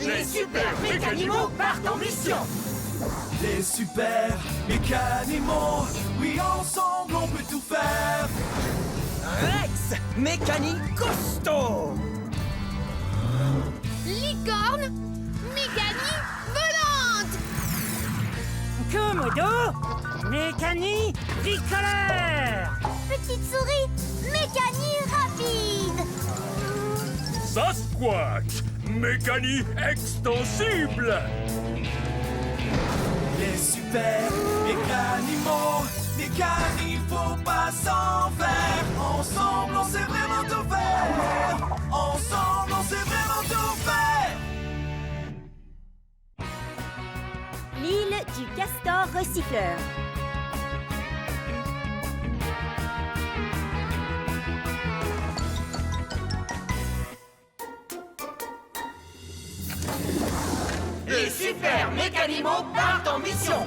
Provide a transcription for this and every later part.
Les super mécanimaux partent en mission. Les super mécanimaux, oui ensemble on peut tout faire. Rex, mécanique costaud. Licorne, mécanique volante. Komodo, mécanique tricolore. Petite souris, mécanique rapide. Sasquatch, mécanique extensible. Les super mécanimaux, faut pas s'en faire. Ensemble on sait vraiment tout faire. Ensemble on sait vraiment tout faire. L'île du castor recycleur. Les super mécanimaux partent en mission.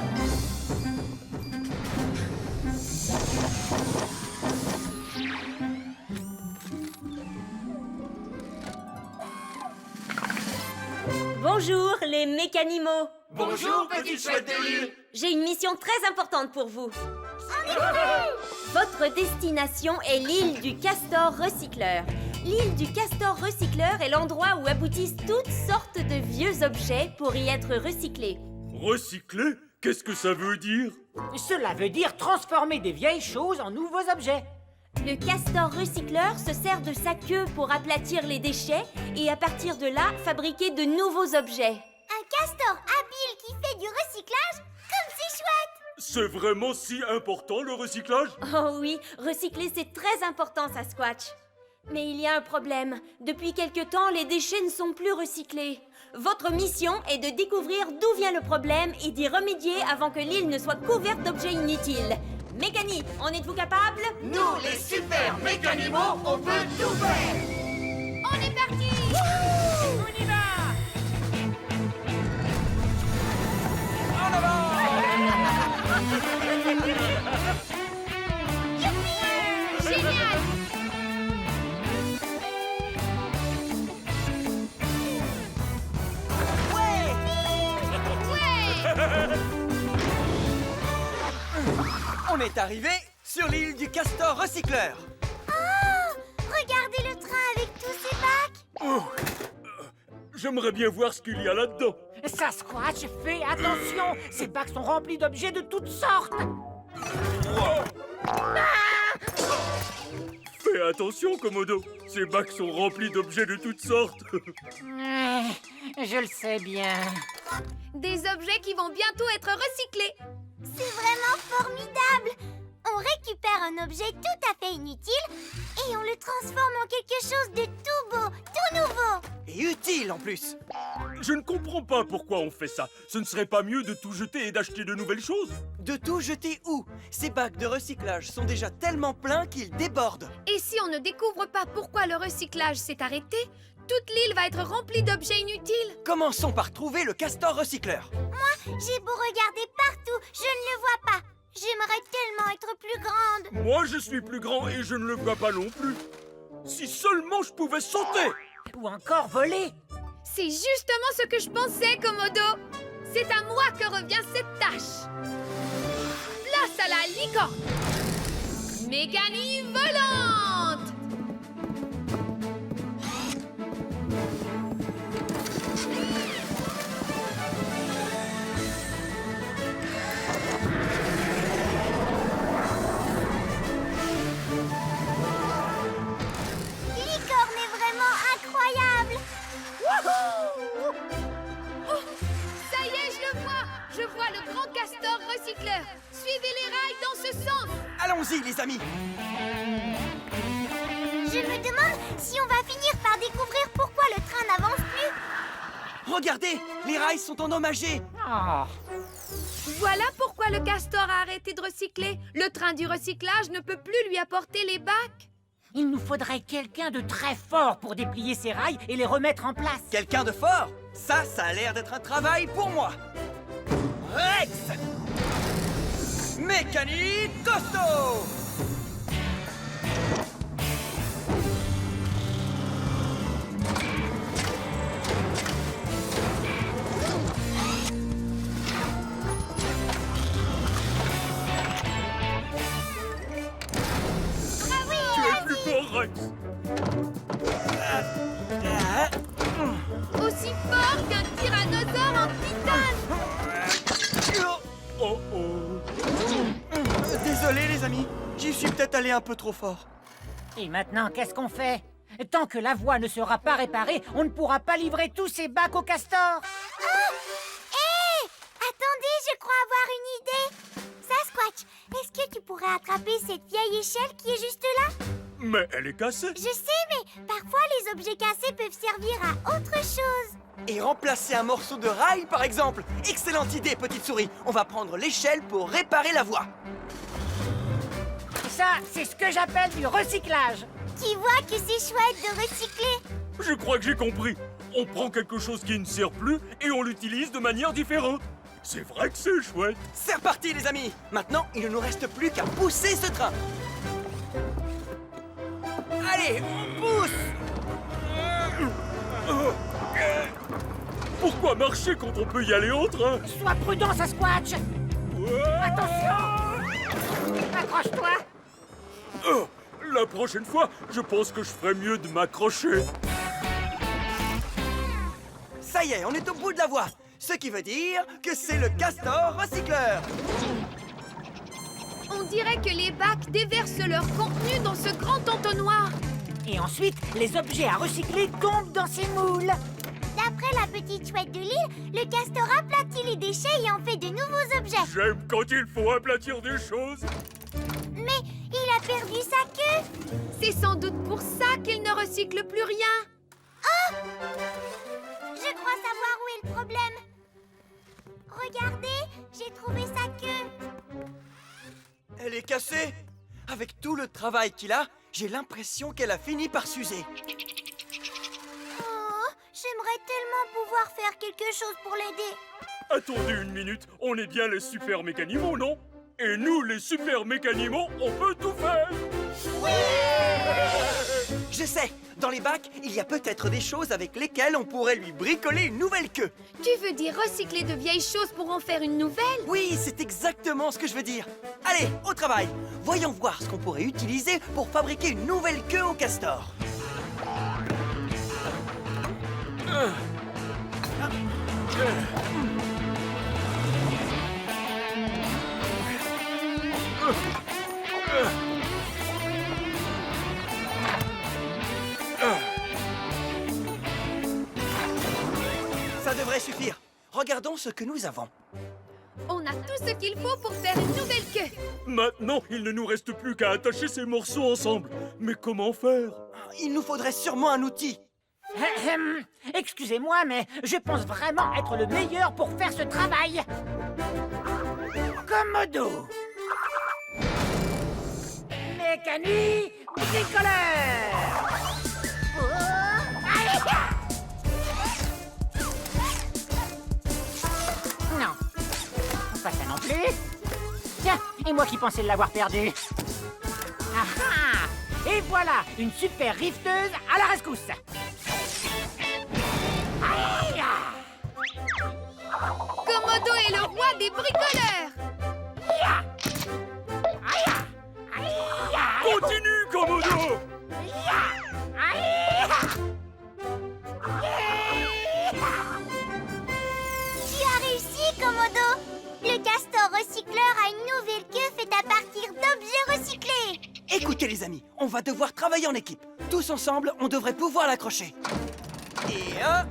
Bonjour les mécanimaux. Bonjour, petite chouette de l'île. J'ai une mission très importante pour vous. Votre destination est l'île du castor recycleur. L'île du castor recycleur est l'endroit où aboutissent toutes sortes de vieux objets pour y être recyclés. Recycler? Qu'est-ce que ça veut dire? Cela veut dire transformer des vieilles choses en nouveaux objets. Le castor recycleur se sert de sa queue pour aplatir les déchets et à partir de là, fabriquer de nouveaux objets. Un castor habile qui fait du recyclage, comme c'est chouette. C'est vraiment si important le recyclage? Oh oui, recycler c'est très important, Sasquatch. Mais il y a un problème. Depuis quelque temps, les déchets ne sont plus recyclés. Votre mission est de découvrir d'où vient le problème et d'y remédier avant que l'île ne soit couverte d'objets inutiles. Mécanique, en êtes-vous capable? Nous, les super mécanimaux, on peut tout faire. On est parti. On y va. En avant. Génial. On est arrivé sur l'île du castor recycleur. Oh, regardez le train avec tous ses bacs. Oh, j'aimerais bien voir ce qu'il y a là-dedans. Sasquatch, fais attention. Ces bacs sont remplis d'objets de toutes sortes. Fais attention, Komodo. Ces bacs sont remplis d'objets de toutes sortes. Je le sais bien. Des objets qui vont bientôt être recyclés. C'est vraiment formidable. On récupère un objet tout à fait inutile et on le transforme en quelque chose de tout beau, tout nouveau. Et utile en plus. Je ne comprends pas pourquoi on fait ça. Ce ne serait pas mieux de tout jeter et d'acheter de nouvelles choses? De tout jeter où? Ces bacs de recyclage sont déjà tellement pleins qu'ils débordent. Et si on ne découvre pas pourquoi le recyclage s'est arrêté, toute l'île va être remplie d'objets inutiles. Commençons par trouver le castor recycleur. J'ai beau regarder partout, je ne le vois pas. J'aimerais tellement être plus grande. Moi, je suis plus grand et je ne le vois pas non plus. Si seulement je pouvais sauter! Ou encore voler. C'est justement ce que je pensais, Komodo. C'est à moi que revient cette tâche. Place à la licorne. Mécanique volante. Licorne est vraiment incroyable. Oh, ça y est, je le vois. Je vois le grand castor recycleur. Suivez les rails dans ce sens. Allons-y, les amis. Je me demande si on va finir par découvrir pourquoi le train n'avance plus. Regardez, les rails sont endommagés. Oh. Voilà pourquoi le castor a arrêté de recycler. Le train du recyclage ne peut plus lui apporter les bacs. Il nous faudrait quelqu'un de très fort pour déplier ces rails et les remettre en place. Quelqu'un de fort? Ça a l'air d'être un travail pour moi. Rex! Mécanique costaud! Désolé les amis, j'y suis peut-être allé un peu trop fort. Et maintenant, qu'est-ce qu'on fait? Tant que la voie ne sera pas réparée, on ne pourra pas livrer tous ces bacs au castor. Hé! Attendez, je crois avoir une idée. Sasquatch, est-ce que tu pourrais attraper cette vieille échelle qui est juste là? Mais elle est cassée. Je sais, mais parfois les objets cassés peuvent servir à autre chose. Et remplacer un morceau de rail par exemple. Excellente idée, petite souris. On va prendre l'échelle pour réparer la voie. Ça, c'est ce que j'appelle du recyclage. Tu vois que c'est chouette de recycler. Je crois que j'ai compris. On prend quelque chose qui ne sert plus et on l'utilise de manière différente. C'est vrai que c'est chouette. C'est reparti les amis. Maintenant, il ne nous reste plus qu'à pousser ce train. Allez, on pousse. Pourquoi marcher quand on peut y aller en train? Sois prudent, Sasquatch. Attention. Accroche-toi. La prochaine fois, je pense que je ferais mieux de m'accrocher. Ça y est, on est au bout de la voie. Ce qui veut dire que c'est le castor recycleur. On dirait que les bacs déversent leur contenu dans ce grand entonnoir. Et ensuite, les objets à recycler tombent dans ces moules. D'après la petite chouette de l'île, le castor aplatit les déchets et en fait de nouveaux objets. J'aime quand il faut aplatir des choses. Mais il a perdu sa queue. C'est sans doute pour ça qu'il ne recycle plus rien. Je crois savoir où est le problème. Regardez, j'ai trouvé sa queue. Elle est cassée. Avec tout le travail qu'il a, j'ai l'impression qu'elle a fini par s'user. Oh, j'aimerais tellement pouvoir faire quelque chose pour l'aider. Attendez une minute, on est bien les super mécanimaux, non? Et nous, les super mécanimaux, on peut tout faire. Je sais, dans les bacs, il y a peut-être des choses avec lesquelles on pourrait lui bricoler une nouvelle queue. Tu veux dire recycler de vieilles choses pour en faire une nouvelle? Oui, c'est exactement ce que je veux dire. Allez, au travail. Voyons voir ce qu'on pourrait utiliser pour fabriquer une nouvelle queue au castor. Ça devrait suffire. Regardons ce que nous avons. On a tout ce qu'il faut pour faire une nouvelle queue. Maintenant, il ne nous reste plus qu'à attacher ces morceaux ensemble. Mais comment faire? Il nous faudrait sûrement un outil. Excusez-moi, mais je pense vraiment être le meilleur pour faire ce travail. Commodo. Mécanique bricoleur. Non, pas ça non plus. Tiens, et moi qui pensais l'avoir perdu. Ah ah! Et voilà, une super rifteuse à la rescousse. Aïe! Commodo est le roi des bricoleurs. Continue, Commodo! Tu as réussi, Commodo. Le castor recycleur a une nouvelle queue faite à partir d'objets recyclés. Écoutez les amis, on va devoir travailler en équipe. Tous ensemble, on devrait pouvoir l'accrocher. Et 1,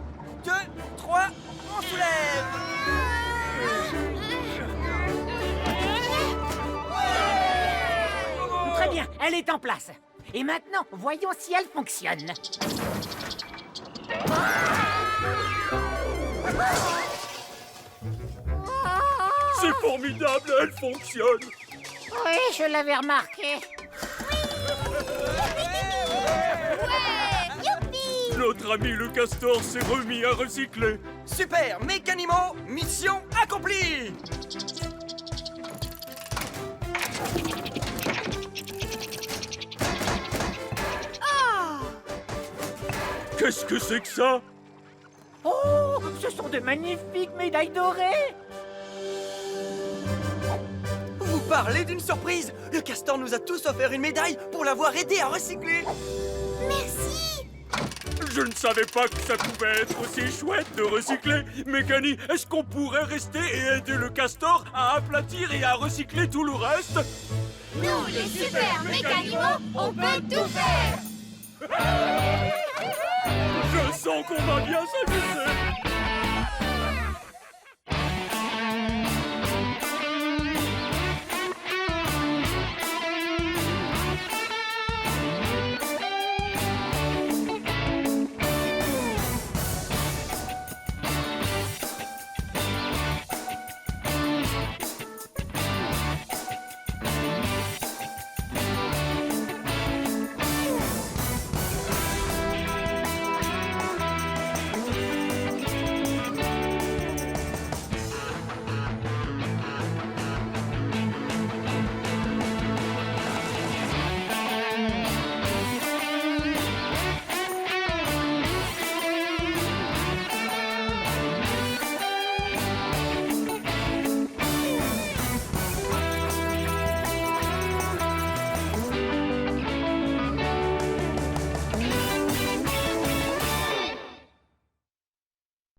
2, 3, on soulève. Très bien, elle est en place. Et maintenant, voyons si elle fonctionne. C'est formidable, elle fonctionne. Oui, je l'avais remarqué. Youpi! Notre ami le castor s'est remis à recycler. Super, Mécanimaux, mission accomplie. Qu'est-ce que c'est que ça? Oh, ce sont de magnifiques médailles dorées. Vous parlez d'une surprise. Le castor nous a tous offert une médaille pour l'avoir aidé à recycler. Merci! Je ne savais pas que ça pouvait être aussi chouette de recycler. Mécani, est-ce qu'on pourrait rester et aider le castor à aplatir et à recycler tout le reste? Nous, les super mécanimaux, on peut tout faire. Je sens qu'on va bien s'amuser.